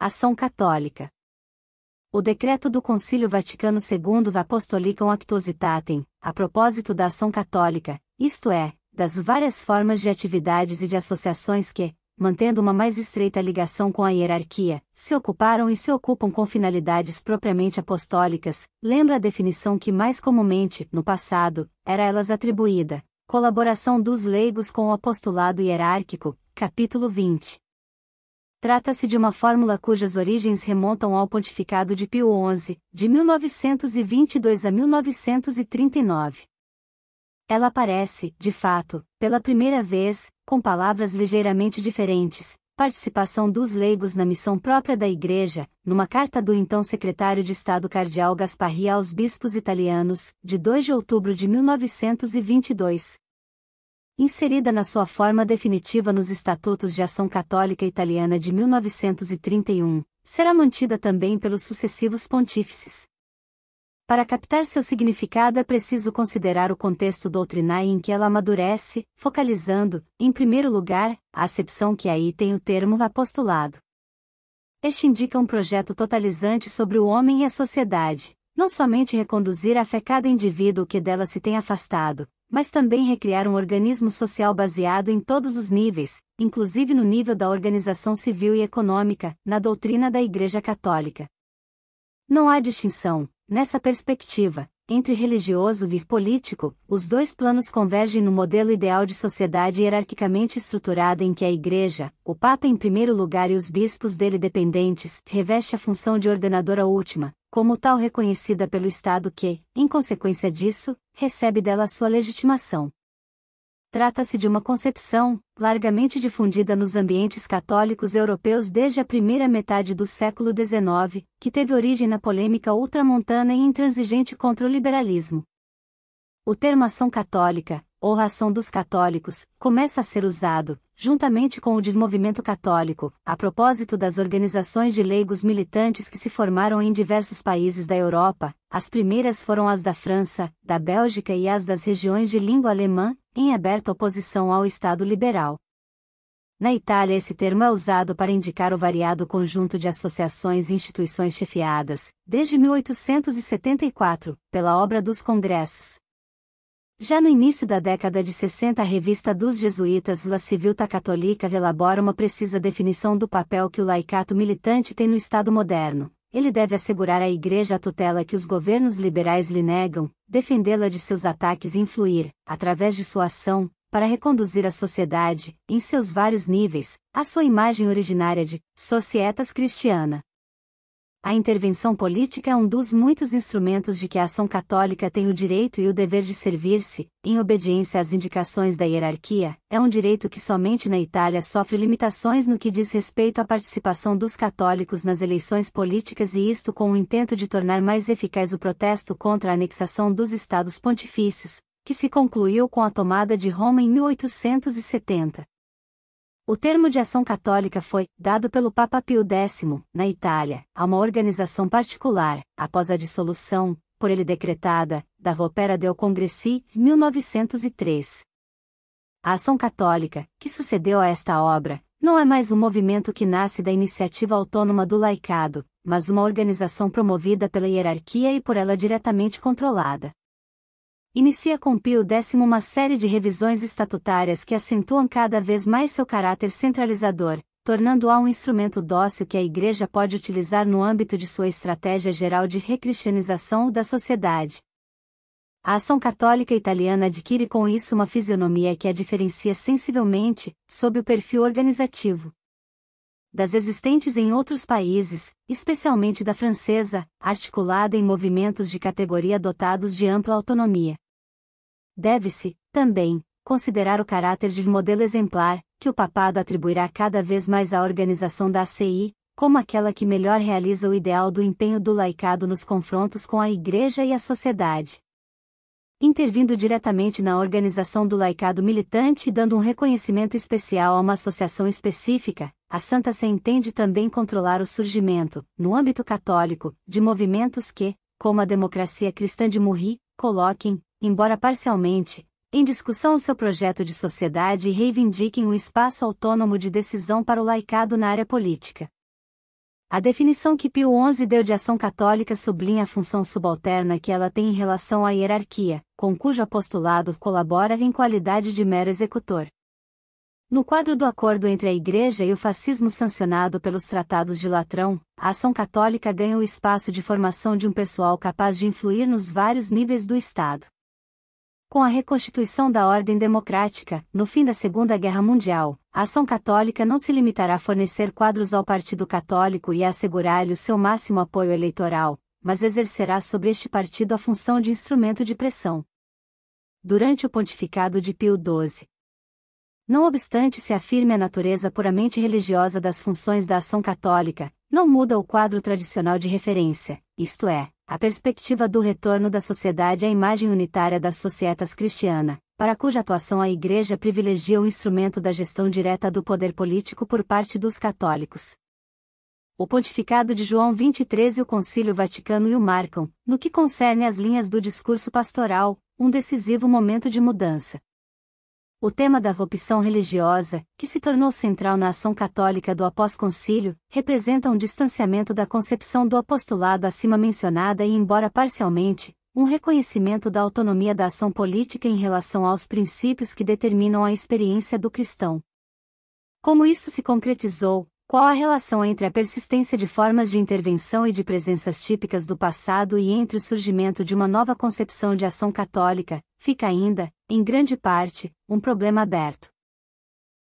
Ação Católica. O decreto do Concílio Vaticano II Apostolicam Actuositatem, a propósito da ação católica, isto é, das várias formas de atividades e de associações que, mantendo uma mais estreita ligação com a hierarquia, se ocuparam e se ocupam com finalidades propriamente apostólicas, lembra a definição que mais comumente, no passado, era a elas atribuída: colaboração dos leigos com o apostolado hierárquico, capítulo 20. Trata-se de uma fórmula cujas origens remontam ao pontificado de Pio XI, de 1922 a 1939. Ela aparece, de fato, pela primeira vez, com palavras ligeiramente diferentes: participação dos leigos na missão própria da Igreja, numa carta do então secretário de Estado Cardeal Gasparri aos bispos italianos, de 2 de outubro de 1922. Inserida na sua forma definitiva nos Estatutos de Ação Católica Italiana de 1931, será mantida também pelos sucessivos pontífices. Para captar seu significado é preciso considerar o contexto doutrinário em que ela amadurece, focalizando, em primeiro lugar, a acepção que aí tem o termo apostolado. Este indica um projeto totalizante sobre o homem e a sociedade, não somente reconduzir à fé cada indivíduo que dela se tem afastado, mas também recriar um organismo social baseado em todos os níveis, inclusive no nível da organização civil e econômica, na doutrina da Igreja Católica. Não há distinção, nessa perspectiva, entre religioso e político. Os dois planos convergem no modelo ideal de sociedade hierarquicamente estruturada em que a Igreja, o Papa em primeiro lugar e os bispos dele dependentes, reveste a função de ordenadora última, como tal reconhecida pelo Estado que, em consequência disso, recebe dela sua legitimação. Trata-se de uma concepção, largamente difundida nos ambientes católicos europeus desde a primeira metade do século XIX, que teve origem na polêmica ultramontana e intransigente contra o liberalismo. O termo ação católica, ou ação dos católicos, começa a ser usado, juntamente com o de movimento católico, a propósito das organizações de leigos militantes que se formaram em diversos países da Europa. As primeiras foram as da França, da Bélgica e as das regiões de língua alemã, em aberta oposição ao Estado liberal. Na Itália esse termo é usado para indicar o variado conjunto de associações e instituições chefiadas, desde 1874, pela obra dos congressos. Já no início da década de 60 a revista dos jesuítas La Civiltà Cattolica elabora uma precisa definição do papel que o laicato militante tem no Estado moderno. Ele deve assegurar à Igreja a tutela que os governos liberais lhe negam, defendê-la de seus ataques e influir, através de sua ação, para reconduzir a sociedade, em seus vários níveis, à sua imagem originária de societas cristiana. A intervenção política é um dos muitos instrumentos de que a ação católica tem o direito e o dever de servir-se, em obediência às indicações da hierarquia. É um direito que somente na Itália sofre limitações no que diz respeito à participação dos católicos nas eleições políticas, e isto com o intento de tornar mais eficaz o protesto contra a anexação dos Estados Pontifícios, que se concluiu com a tomada de Roma em 1870. O termo de ação católica foi dado pelo Papa Pio X, na Itália, a uma organização particular, após a dissolução, por ele decretada, da Opera del Congressi, 1903. A ação católica, que sucedeu a esta obra, não é mais um movimento que nasce da iniciativa autônoma do laicado, mas uma organização promovida pela hierarquia e por ela diretamente controlada. Inicia com Pio X uma série de revisões estatutárias que acentuam cada vez mais seu caráter centralizador, tornando-a um instrumento dócil que a Igreja pode utilizar no âmbito de sua estratégia geral de recristianização da sociedade. A ação católica italiana adquire com isso uma fisionomia que a diferencia sensivelmente, sob o perfil organizativo, das existentes em outros países, especialmente da francesa, articulada em movimentos de categoria dotados de ampla autonomia. Deve-se, também, considerar o caráter de modelo exemplar, que o papado atribuirá cada vez mais à organização da ACI, como aquela que melhor realiza o ideal do empenho do laicado nos confrontos com a Igreja e a sociedade. Intervindo diretamente na organização do laicado militante e dando um reconhecimento especial a uma associação específica, a Santa Sé entende também controlar o surgimento, no âmbito católico, de movimentos que, como a democracia cristã de Murri, coloquem, embora parcialmente, em discussão o seu projeto de sociedade e reivindiquem um espaço autônomo de decisão para o laicado na área política. A definição que Pio XI deu de ação católica sublinha a função subalterna que ela tem em relação à hierarquia, com cujo apostolado colabora em qualidade de mero executor. No quadro do acordo entre a Igreja e o fascismo sancionado pelos Tratados de Latrão, a ação católica ganha o espaço de formação de um pessoal capaz de influir nos vários níveis do Estado. Com a reconstituição da ordem democrática, no fim da Segunda Guerra Mundial, a ação católica não se limitará a fornecer quadros ao Partido Católico e a assegurar-lhe o seu máximo apoio eleitoral, mas exercerá sobre este partido a função de instrumento de pressão. Durante o pontificado de Pio XII. Não obstante se afirme a natureza puramente religiosa das funções da ação católica, não muda o quadro tradicional de referência, isto é, a perspectiva do retorno da sociedade à imagem unitária das societas cristiana, para cuja atuação a Igreja privilegia o instrumento da gestão direta do poder político por parte dos católicos. O pontificado de João XXIII e o Concílio Vaticano o marcam, no que concerne às linhas do discurso pastoral, um decisivo momento de mudança. O tema da opção religiosa, que se tornou central na ação católica do após-concílio, representa um distanciamento da concepção do apostolado acima mencionada e, embora parcialmente, um reconhecimento da autonomia da ação política em relação aos princípios que determinam a experiência do cristão. Como isso se concretizou? Qual a relação entre a persistência de formas de intervenção e de presenças típicas do passado e entre o surgimento de uma nova concepção de ação católica, fica ainda, em grande parte, um problema aberto.